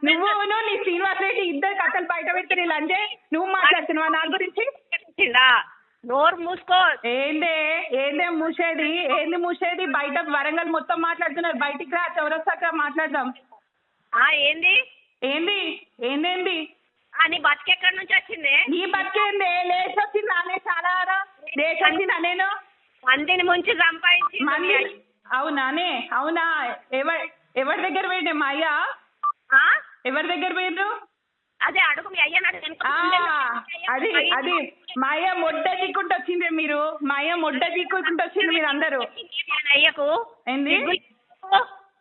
నువ్వును నీ శ్రీనివాస్ రెడ్డి ఇద్దరు కథలు బయట పెడుతుంది లంజే. నువ్వు మాట్లాడుతున్నావా నా గురించి? నోరు మూసుకో. ఏందే మూసేది బయట వరంగల్ మొత్తం మాట్లాడుతున్నారు. బయటికి రా, చౌరస్తాక మాట్లాడదాం. ఏందేంది నీ బతికెక్కడి నుంచి వచ్చింది? నీ బతికేందే? లేచి వచ్చింది నానే చాలా లేచి వచ్చిందా? నేను మందిని ముంచి సంపాదించి. అవునా? ఎవరి దగ్గర పోయిండే మా అయ్య? ఎవరి దగ్గర పోయిండ్రు? అదే అడుగు మీ అయ్య. అది మా అయ్య మొడ్డ దిక్కుంటూ వచ్చింది. మా అయ్య మొడ్డ దిక్కుంటూ వచ్చింది మీరు అందరూ. అయ్యకు ఏంది?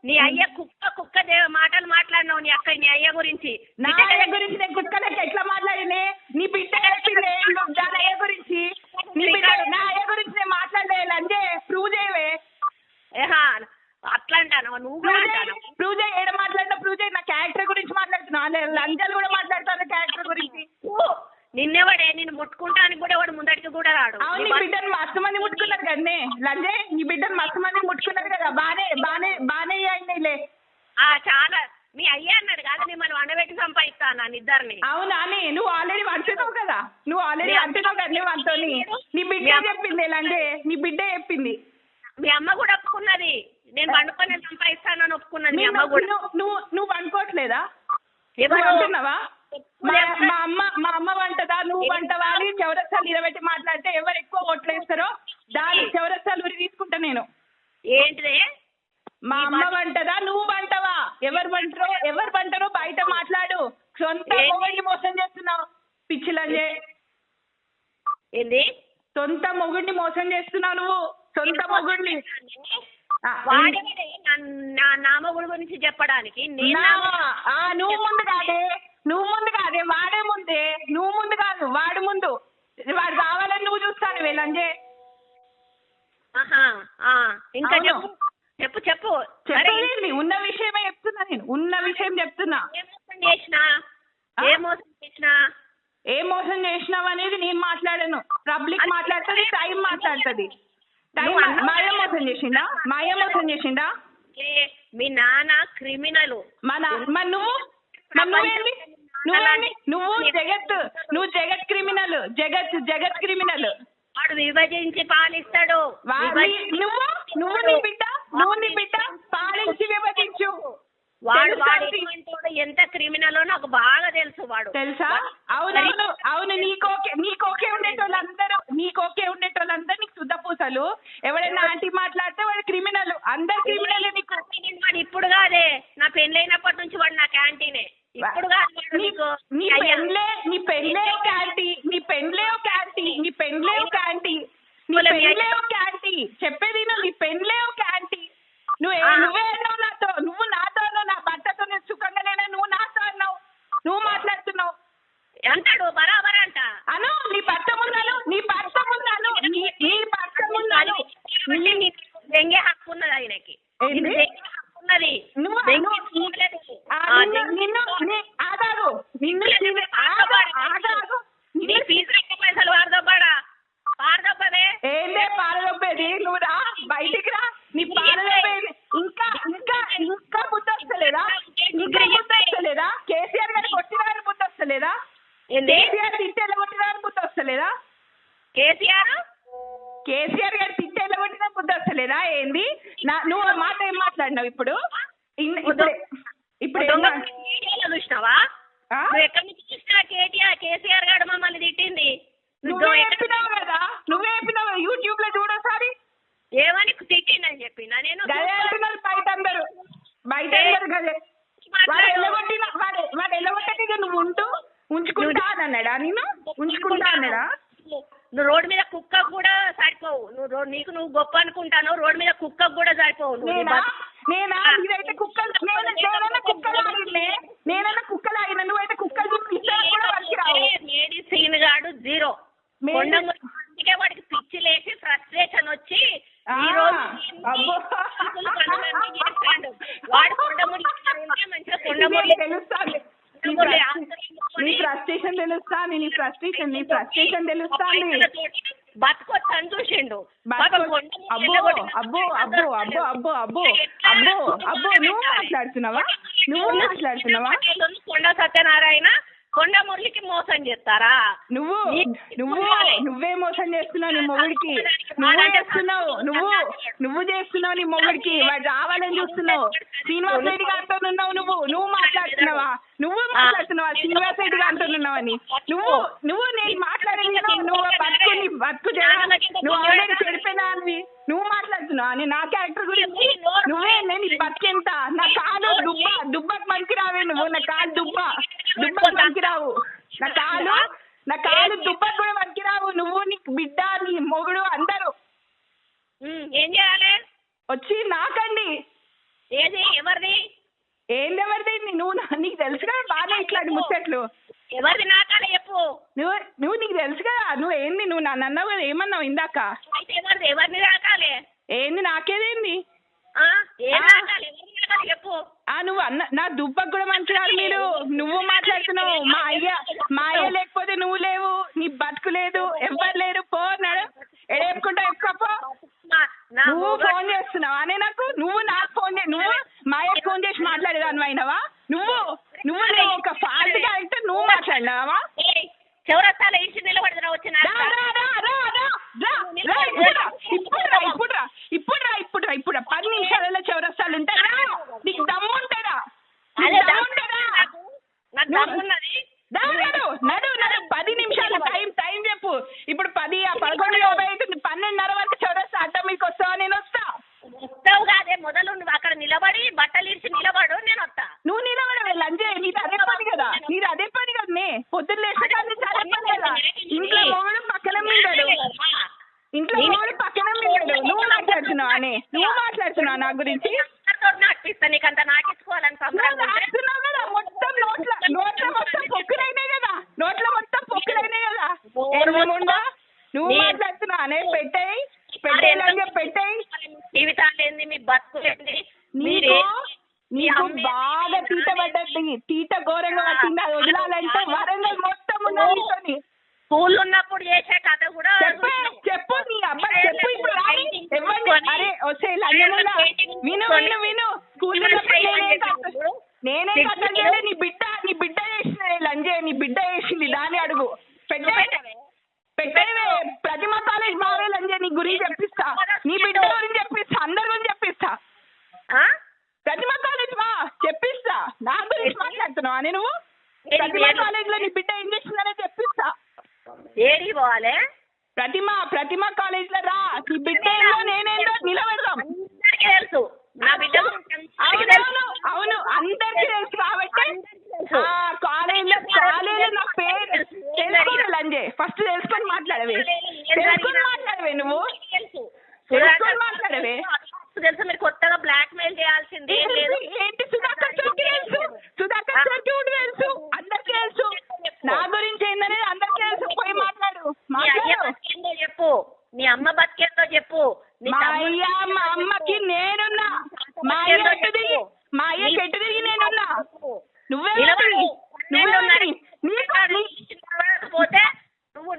నీ అయ్య కుక్క మాటలు మాట్లాడినావు నీ అక్క నీ అయ్య గురించి. నా అయ్య గురించి నేను కుక్కలకి ఎట్లా మాట్లాడినే? నీ బిడ్డ చెప్పింది దాని అయ్య గురించి. నీ బిడ్డ నా అయ్య గురించి నేను మాట్లాడలే. లంజే ప్రూవ్ చేయవే. అట్లా అంటాను నువ్వు కూడా అంటాను. ప్రూవ్ చేయి. ఏడ మాట్లాడినా ప్రూవ్ చేయి. నా క్యారెక్టర్ గురించి మాట్లాడుతున్నా. లంజాలు కూడా మాట్లాడతాను క్యారెక్టర్ గురించి. నిన్నెవడే నిన్ను ముట్టుకుంటానికి కూడా వాడు ముందడికి కూడా రాడు. అవును, నీ బిడ్డను మస్తు మంది ముట్టుకున్నారు కదనే లంజే. నీ బిడ్డను మస్తు మంది ముట్టుకున్నారు కదా. బానే అయినాయిలే. చాలా మీ అయ్యా అన్నాడు కదా మిమ్మల్ని వండబెట్టి సంపాదిస్తాను ఇద్దరిని. అవునా? నువ్వు ఆల్రెడీ అంటున్నావు కదా. నువ్వు అంతో నీ బిడ్డ చెప్పింది లంజే. నీ బిడ్డ చెప్పింది. మీ అమ్మ కూడా ఒప్పుకున్నది. నేను వండుకొని సంపాదిస్తానని ఒప్పుకున్నది మీ అమ్మ కూడా. నువ్వు అనుకోవట్లేదా? అంటున్నావా? మా అమ్మ వంటదా నువ్వు వంటవా అని చౌరస్తాలు నిలబెట్టి మాట్లాడితే ఎవరు ఎక్కువ ఓట్లు వేస్తారో దాని చౌరస్తాలు ఉరి తీసుకుంటా నేను. ఏంటిదే? మా అమ్మ వంటదా నువ్వు వంటవా? ఎవరు వంటరో బయట మాట్లాడు. సొంత మొగుడిని మోసం చేస్తున్నావు పిచ్చిలంజే. ఏంది? సొంత మొగుడిని మోసం చేస్తున్నావు నువ్వు. సొంత మొగుడిని నా మొగుడు గురించి చెప్పడానికి నువ్వు ముందు కాదే వాడే ముందే. నువ్వు ముందు కాదు వాడు ముందు. వాడు కావాలని నువ్వు చూస్తాను వేలంజే. ఇంకా చెప్పు చెప్పండి. ఉన్న విషయమే చెప్తున్నా నేను. ఉన్న విషయం చెప్తున్నా. ఏ మోసం చేసినావు అనేది నేను మాట్లాడాను. పబ్లిక్ మాట్లాడుతుంది, టైం మాట్లాడుతుంది. మాయ మోసం చేసిండా? మీ నాన్న క్రిమినల్. నువ్వు జగత్ క్రిమినల్. జగత్ క్రిమినల్. వాడు విభజించి పాలిస్తాడు. నువ్వు నీ బిడ్డ పాలించి విభజించు. వాడు ఎంత క్రిమినల్ నాకు బాగా తెలుసా? అవును. నీకోకే ఉండేటోళ్ళందరూ నీకు శుద్ధ పూసలు. ఎవరైనా ఆంటీ మాట్లాడితే వాడు క్రిమినల్. అందరు క్రిమినల్ నీకు. వాడు ఇప్పుడు కాదే, నా పెళ్ళైనప్పటి నుంచి వాడు నా క్యాంటీనే. ఇప్పుడు కాదు. నీ పెళ్ళే ఒక క్యాంటీ. చెప్పేది నీ పెళ్ళే ఒక క్యాంటీ. నువ్వే అన్నావు నాతో. నువ్వు నాతో అన్నావు. నా భర్తతో నేను సుఖంగా లేనా? నువ్వు నాతో అన్నావు. నువ్వు మాట్లాడుతున్నావు అంటాడు బరాబర్ అంట. అను నీ భర్త ముందాను. దెంగే హక్కు ఉన్నది ఆయనకి. ఉన్నది. పైసలు పారదొబ్బదే. ఏందే పారదొబ్బేది? నువ్వు రా బయటికి రా. నీ పారదొబ్బేది ఇంకా బుద్ధి వస్తలేదా? కేసీఆర్ గారు కొట్టిన గారి బుద్ధి వస్తలేదా? కేసీఆర్ తిట్టేళ్ళ కొట్టిన గారి బుద్ధి వస్తలేదా? కేసీఆర్ గారు తిట్టేళ్ళ కొట్టిన బుద్ధి వస్తలేదా? ఏంది? నువ్వు మాట ఏం మాట్లాడినావు ఇప్పుడు? చూసినావా? ఎక్కడి నుంచి చూసినా కేసీఆర్ గారు మమ్మల్ని తిట్టింది. నువ్వే చెప్పినావు యూట్యూబ్ లో చూడోసారి. ఏమని తిట్టిందని చెప్పినా నేను. గదే అంటున్నారు బయట అందరు గదే. వాడు ఎల్లగొట్టేది నువ్వు ఉంచుకుంటా అన్నాడా? నేను ఉంచుకుంటా అన్నాడా? నువ్వు రోడ్డు మీద కుక్క కూడా సరిపోవు. నువ్వు గొప్ప అనుకుంటాను. రోడ్డు మీద కుక్క కూడా సరిపోవు. నేనైతే కుక్కలాగిన నువ్వైతే కుక్కలు లేడీ సీన్ గాడు జీరో. అందుకే వాడికి పిచ్చి లేచి ఫ్రస్ట్రేషన్ వచ్చి ఈ రోజు వాడు కొండముడి ఉంటే మంచిగా కొండముడి తెలుస్తాను. నీ ఫ్రస్ట్రేషన్ తెలుస్తాను. బతుకొచ్చని చూసిండు. అబ్బో నువ్వు మాట్లాడుతున్నావా? నువ్వు మాట్లాడుతున్నావా? కొండ సత్యనారాయణ కొండ మురళికి మోసం చేస్తారా? నువ్వే మోసం చేస్తున్నావు నీ మొగుడికి. నువ్వు చేస్తున్నావు నీ మొగుడికి. వాడు రావాలని చూస్తున్నావు. శ్రీనివాస్ రెడ్డి గారితో ఉన్నావు. నువ్వు మాట్లాడుతున్నావా? శ్రీనివాస్ రెడ్డి గారితో ఉన్నావని నువ్వు నేను మాట్లాడేది నువ్వు బతుకు నువ్వు ఆల్రెడీ చెడిపోయినా అని నువ్వు మాట్లాడుతున్నావు అని నా క్యారెక్టర్ గురించి. నువ్వే నేను బతికెంత నా కాలు దుబ్బకు మంచి రావే నువ్వు. నా కాలు దుబ్బకు మంచి రావు. నా కాలు దుబ్బకు కూడా మంచి రావు. నువ్వు నీ బిడ్డ నీ మొగుడు అందరూ ఏం చేయాలి? వచ్చి నాకండి. ఏది ఎవరిది? ఎవరిది? నువ్వు నీకు తెలుసు కదా బాగా ఇట్లాంటి ముచ్చట్లు. ఎవరిది నాకాలే చెప్పు. నువ్వు నీకు తెలుసు కదా. నువ్వు నన్ను అన్నావు కదా, ఏమన్నావు ఇందాక? ఎవరిని నాకాలే? ఏంది నాకేదేంది? చెప్పు. నువ్వు నా దుబ్బకు కూడా మంచిరాదు మీరు. నువ్వు మాట్లాడుతున్నావు. మా అయ్య లేకపోతే నువ్వు లేవు. నీ బతుకు లేదు. ఎవ్వరు లేరు. పో నాడు ఎడేపుకుంటా ఎప్పుకో. నువ్వు ఫోన్ చేస్తున్నావా అనే నాకు? నువ్వు నాకు ఫోన్ నువ్వు మా అయ్యకు ఫోన్ చేసి మాట్లాడేదాన్ని అయినావా? నువ్వు ఒక ఫాల్ట్ క్యారెక్టర్. నువ్వు మాట్లాడినావా? చౌరస్తాలో ఇచ్చి నిలబడదా వచ్చిన ఇప్పుడు 10 నిమిషాలలో చౌరస్తాలు ఉంటారా? నీకు దమ్ము ఉంటారా? నడు 10 నిమిషాలు టైం చెప్పు. ఇప్పుడు 11:50 అవుతుంది. 12:30 వరకు చౌరస్తా అడ్డం మీకు వస్తావా? నేను వస్తా. వస్తావు కాదే, మొదలు నువ్వు అక్కడ నిలబడి బట్టలు ఇచ్చి నిలబడు, నేను వస్తా. నువ్వు నిలబడవే లంజే. నీది అదే పని కదా. నే పొద్దున్న లేస్తే కదా. ఇంట్లో మొగుడు పక్కన మిండాడు. నువ్వు మాట్లాడుతున్నావు అనే. నువ్వు మాట్లాడుతున్నావు నా గురించి. నాకిస్తా నీకంత నాకిచ్చుకోవాలని నాకుతున్నావు కదా. మొత్తం నోట్ల మొత్తం పొక్కులైనాయి కదా. నువ్వు మాట్లాడుతున్నావు అనే. పెట్టేయి జీవితాలు ఏంది, మీ బతుకులేంది? నీకు బాగా తీట పడ్డది. తీట ఘోరంగా పట్టింది. అది వదలాలంటే వరంగల్ మొత్తం ఉన్నది. స్కూల్ ఉన్నప్పుడు చేసే కథ కూడా చెప్పు. నీ అబ్బాయి చెప్పు. ఇప్పుడు అరే వచ్చే విను. స్కూల్ నేనే కథ చేయలే. నీ బిడ్డ చేసిన లంజే. నీ బిడ్డ చేసింది. దాన్ని అడుగు. పెట్టేవే. ప్రతిమ కాలేజ్ బాగా లంజే. నీ గురించి చెప్పిస్తా. నీ బిడ్డ గురించి చెప్పిస్తా. అందరి గురించి చెప్పిస్తా. ప్రతిమ కాలేజ్ చెప్పిస్తా. నా గురించి మాట్లాడుతున్నావా అని నువ్వు? ప్రతిమ కాలేజ్ లో నీ బిడ్డ ఏం చేసిందనే చెప్పిస్తా. ఏడి పోవాలి? ప్రతిమ కాలేజ్ లో రా. నీ బిడ్డ నేనేందో నిలబెడదాం. తెలుసు నా బిడ్డ. అవును అందరికీ తెలుసు కాబట్టి కాలేజ్ నా పేరు తెలుసుకోండి లంజే. ఫస్ట్ తెలుసుకొని మాట్లాడవే. నువ్వు తెలుసుకొని మాట్లాడవే. తెలుసు మీరు కొత్తగా బ్లాక్ మెయిల్ చేయాల్సింది ఏంటి? సుధాకర్ చౌకి తెలుసు. అందరికీ తెలుసు. నా గురించి ఏందనేది అందరికీ తెలుసు. పోయి మాట్లాడు. చెప్పు. నీ అమ్మ బతికేందో చెప్పు. మా అమ్మకి నేనున్నా. మా అయ్య కెట్టు దిగి నేనున్నా. నువ్వే పోతే నువ్వు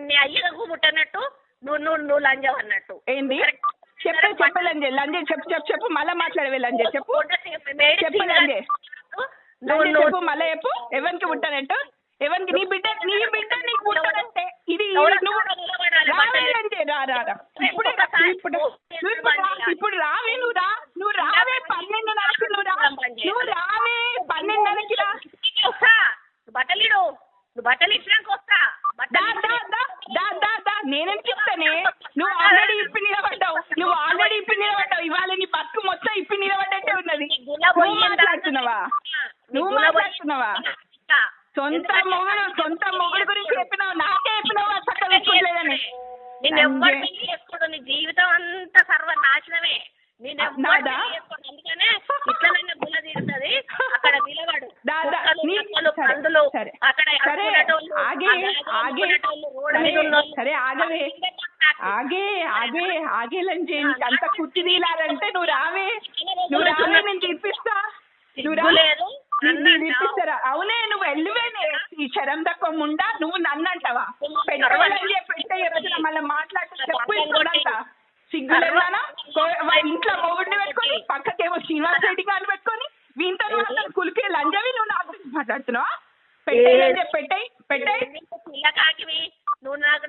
నీ అయ్యకు పుట్టనట్టు నువ్వు లంజం అన్నట్టు. ఏంది? చెప్పే లంజే చెప్పు. మళ్ళా మాట్లాడవే లంజే. చెప్పు లంజే. చెప్పు మళ్ళా చెప్పు. ఎవరికి పుట్టనట్టు? ఎవరికి? నీ బిడ్డ నీకు పుట్టనంటే ఇది రావే లంజే. ఇప్పుడు రావే. నువ్వు రావే. 12:30కి నువ్వు రావే. 12:30కి రా. బట్టలు ఇచ్చినాక వస్తా. నేనేం చెప్తానే? నువ్వు ఆల్రెడీ ఇప్పి నిలబడ్డావు. ఇవాళ నీ బతుకు మొత్తం ఇప్పి నిలబడ్డట్టే ఉన్నది. నువ్వు మాట్లాడుతున్నావా? సొంత మొగుడు గురించి చెప్పినావు. నాకే చెప్పినావు చక్కగా ఇప్పలేదని. నేను ఎవ్వరు చేసుకోడు. నీ జీవితం అంతా సర్వనాశనమే. నేను అందుకనే ఇట్లనైనా గుల్ల తీరుతుంది. అక్కడ నిలబడు. పందులు అక్కడ ఆగే లంజే. అంత కుర్చీ తీయాలంటే నువ్వు రావే. నేను తీర్పిస్తా. తీర్పిస్తారా? అవునే. నువ్వు వెళ్ళివేనే. ఈ శరం తక్కువ ముండా. నువ్వు నన్ను అంటావా? పెట్టే రోజున మళ్ళీ మాట్లాడితే చెప్పు. ఇప్పుడంతా సిగ్గులేదానా? ఇంట్లో మొగుడిని పెట్టుకొని పక్కకేమో శ్రీనివాస్ రెడ్డి గారిని పెట్టుకొని వీంతో కులికి లంజవి నువ్వు నా గురించి మాట్లాడుతున్నావా? పెట్టేయి పెట్టేయి పెట్టేయి. పిల్లకాకివి నువ్వు నాకు